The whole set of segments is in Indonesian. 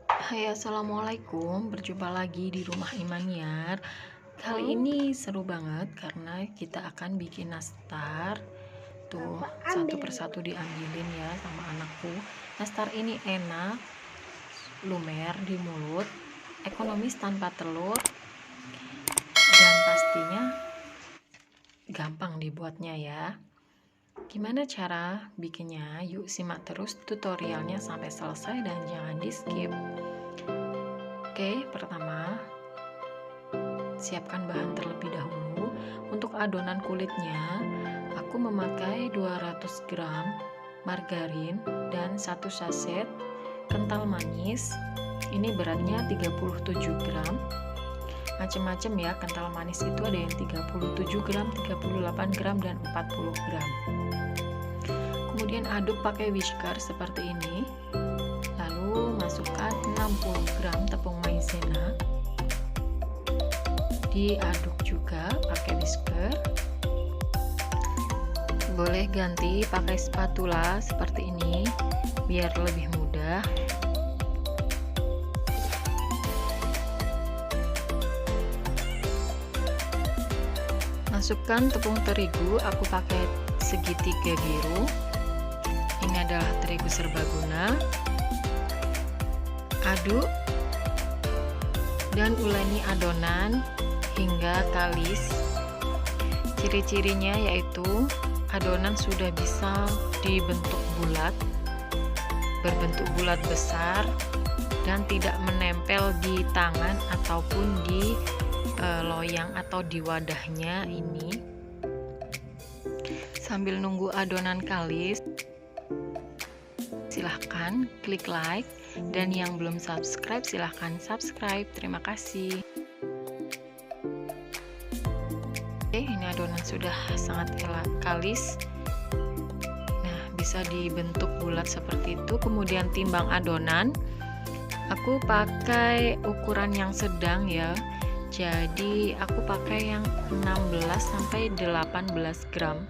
Hai, assalamualaikum. Berjumpa lagi di rumah Imaniar. Kali ini seru banget karena kita akan bikin nastar. Tuh, satu persatu diambilin ya sama anakku. Nastar ini enak, lumer di mulut, ekonomis tanpa telur, dan pastinya gampang dibuatnya ya. Gimana cara bikinnya? Yuk simak terus tutorialnya sampai selesai dan jangan di skip. Oke, pertama siapkan bahan terlebih dahulu. Untuk adonan kulitnya, aku memakai 200 gram margarin dan 1 saset kental manis. Ini beratnya 37 gram. Macam-macam ya, kental manis itu ada yang 37 gram, 38 gram, dan 40 gram. Kemudian aduk pakai whisker seperti ini. Lalu masukkan 60 gram tepung maizena. Diaduk juga pakai whisker. Boleh ganti pakai spatula seperti ini biar lebih mudah. Masukkan tepung terigu, aku pakai segitiga biru. Ini adalah terigu serbaguna. Aduk dan uleni adonan hingga kalis. Ciri-cirinya yaitu adonan sudah bisa dibentuk bulat, berbentuk bulat besar, dan tidak menempel di tangan ataupun di loyang atau di wadahnya ini. Sambil nunggu adonan kalis, silahkan klik like, dan yang belum subscribe silahkan subscribe. Terima kasih. Oke, ini adonan sudah sangat kalis. Nah, bisa dibentuk bulat seperti itu. Kemudian timbang adonan, aku pakai ukuran yang sedang ya. Jadi aku pakai yang 16 sampai 18 gram.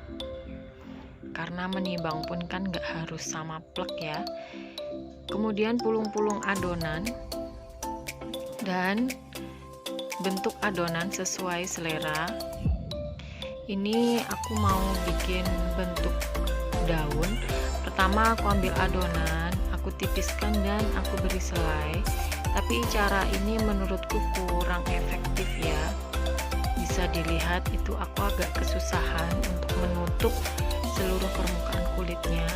Karena menimbang pun kan gak harus sama plek ya. Kemudian pulung-pulung adonan dan bentuk adonan sesuai selera. Ini aku mau bikin bentuk daun. Pertama aku ambil adonan, aku tipiskan dan aku beri selai. Tapi cara ini menurutku kurang efektif ya. Bisa dilihat itu aku agak kesusahan untuk menutup seluruh permukaan kulitnya.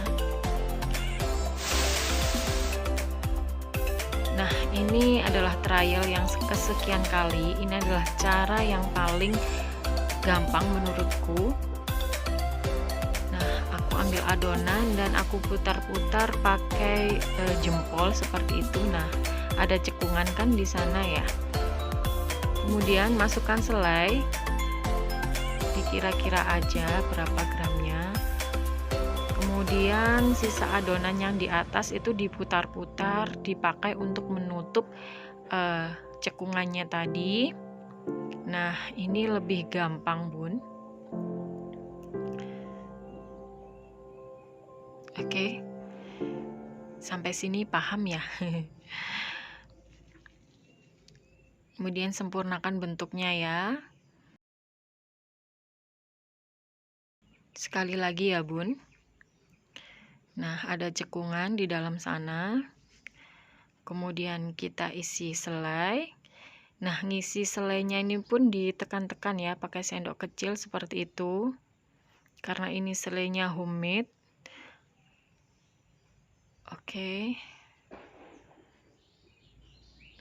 Nah, ini adalah trial yang kesekian kali. Ini adalah cara yang paling gampang menurutku. Nah, aku ambil adonan dan aku putar-putar pakai jempol seperti itu. Nah, ada cekungan kan di sana ya. Kemudian masukkan selai, dikira-kira aja berapa gramnya. Kemudian sisa adonan yang di atas itu diputar-putar, dipakai untuk menutup cekungannya tadi. Nah, ini lebih gampang bun. Oke, sampai sini paham ya. Kemudian sempurnakan bentuknya ya. Sekali lagi ya bun. Nah, ada cekungan di dalam sana. Kemudian kita isi selai. Nah, ngisi selainya ini pun ditekan-tekan ya pakai sendok kecil seperti itu. Karena ini selainya homemade. Oke.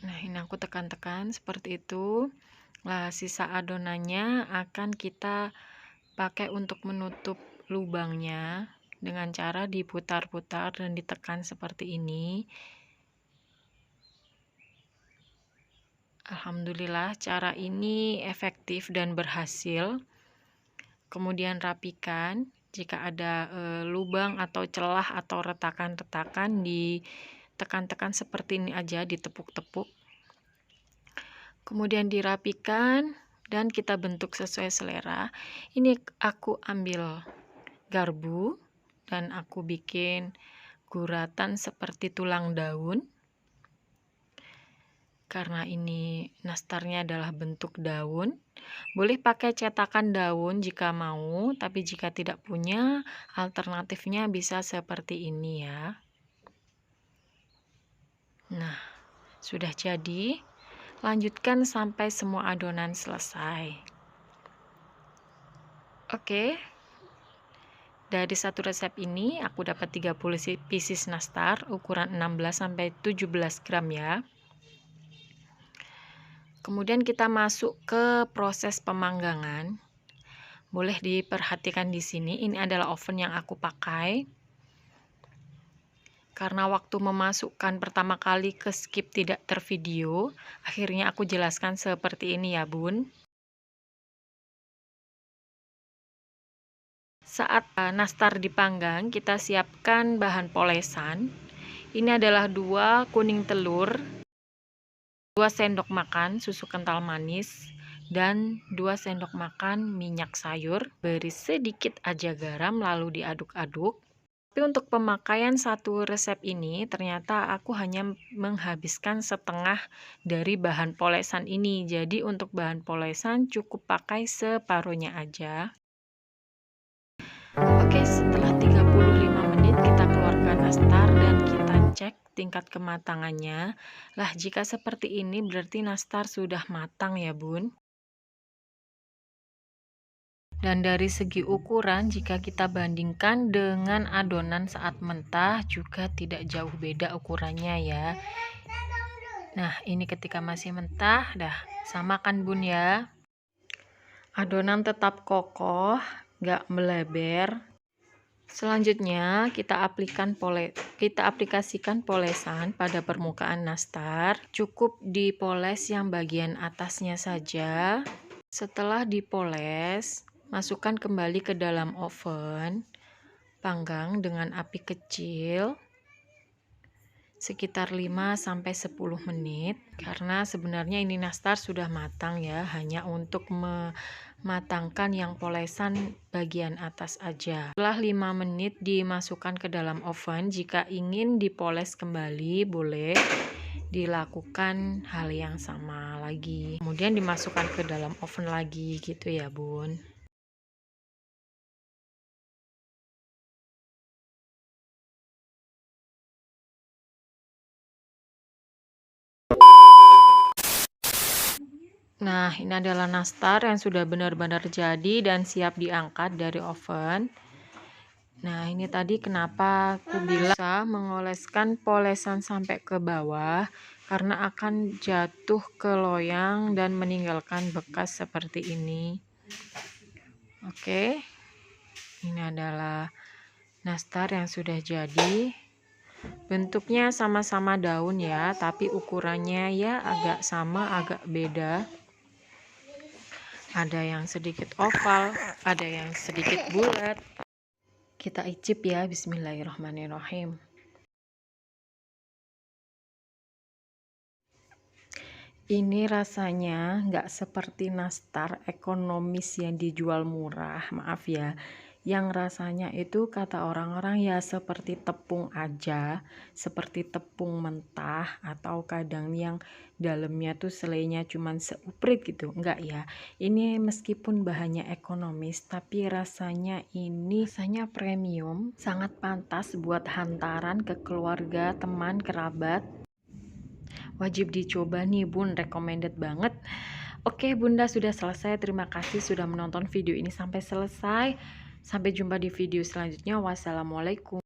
Nah, ini aku tekan-tekan seperti itu. Nah, sisa adonannya akan kita pakai untuk menutup lubangnya dengan cara diputar-putar dan ditekan seperti ini. Alhamdulillah, cara ini efektif dan berhasil. Kemudian rapikan. Jika ada lubang atau celah atau retakan-retakan, ditekan-tekan seperti ini aja, ditepuk-tepuk. Kemudian dirapikan dan kita bentuk sesuai selera. Ini aku ambil garpu dan aku bikin guratan seperti tulang daun. Karena ini nastarnya adalah bentuk daun, boleh pakai cetakan daun jika mau, tapi jika tidak punya, alternatifnya bisa seperti ini ya. Nah, sudah jadi. Lanjutkan sampai semua adonan selesai. Oke. Dari satu resep ini aku dapat 30 pieces nastar ukuran 16 sampai 17 gram ya. Kemudian kita masuk ke proses pemanggangan. Boleh diperhatikan di sini, ini adalah oven yang aku pakai. Karena waktu memasukkan pertama kali ke skip tidak tervideo, akhirnya aku jelaskan seperti ini ya bun. Saat nastar dipanggang, kita siapkan bahan polesan. Ini adalah 2 kuning telur, 2 sendok makan susu kental manis, dan 2 sendok makan minyak sayur. Beri sedikit aja garam lalu diaduk-aduk. Tapi untuk pemakaian satu resep ini ternyata aku hanya menghabiskan setengah dari bahan polesan ini. Jadi untuk bahan polesan cukup pakai separuhnya aja. Oke, setelah 35 menit kita keluarkan nastar dan kita cek tingkat kematangannya. Lah, jika seperti ini berarti nastar sudah matang ya bun. Dan dari segi ukuran, jika kita bandingkan dengan adonan saat mentah juga tidak jauh beda ukurannya ya. Nah, ini ketika masih mentah, dah sama kan bun ya. Adonan tetap kokoh, gak meleber. Selanjutnya kita aplikasikan polesan pada permukaan nastar. Cukup dipoles yang bagian atasnya saja. Setelah dipoles, masukkan kembali ke dalam oven. Panggang dengan api kecil sekitar 5-10 menit. Karena sebenarnya ini nastar sudah matang ya, hanya untuk mematangkan yang polesan bagian atas aja. Setelah 5 menit dimasukkan ke dalam oven. Jika ingin dipoles kembali boleh dilakukan hal yang sama lagi. Kemudian dimasukkan ke dalam oven lagi gitu ya bun. Nah, ini adalah nastar yang sudah benar-benar jadi dan siap diangkat dari oven. Nah, ini tadi kenapa aku bilang bisa mengoleskan polesan sampai ke bawah, karena akan jatuh ke loyang dan meninggalkan bekas seperti ini. Oke, ini adalah nastar yang sudah jadi. Bentuknya sama-sama daun ya, tapi ukurannya ya agak sama, agak beda. Ada yang sedikit oval, ada yang sedikit bulat. Kita icip ya, bismillahirrahmanirrahim. Ini rasanya nggak seperti nastar ekonomis yang dijual murah, maaf ya. Yang rasanya itu kata orang-orang ya seperti tepung aja, seperti tepung mentah, atau kadang yang dalamnya tuh selainya cuman seuprit gitu. Enggak ya, ini meskipun bahannya ekonomis tapi rasanya ini rasanya premium, sangat pantas buat hantaran ke keluarga, teman, kerabat. Wajib dicoba nih bun, recommended banget. Oke bunda, sudah selesai. Terima kasih sudah menonton video ini sampai selesai. Sampai jumpa di video selanjutnya. Wassalamualaikum.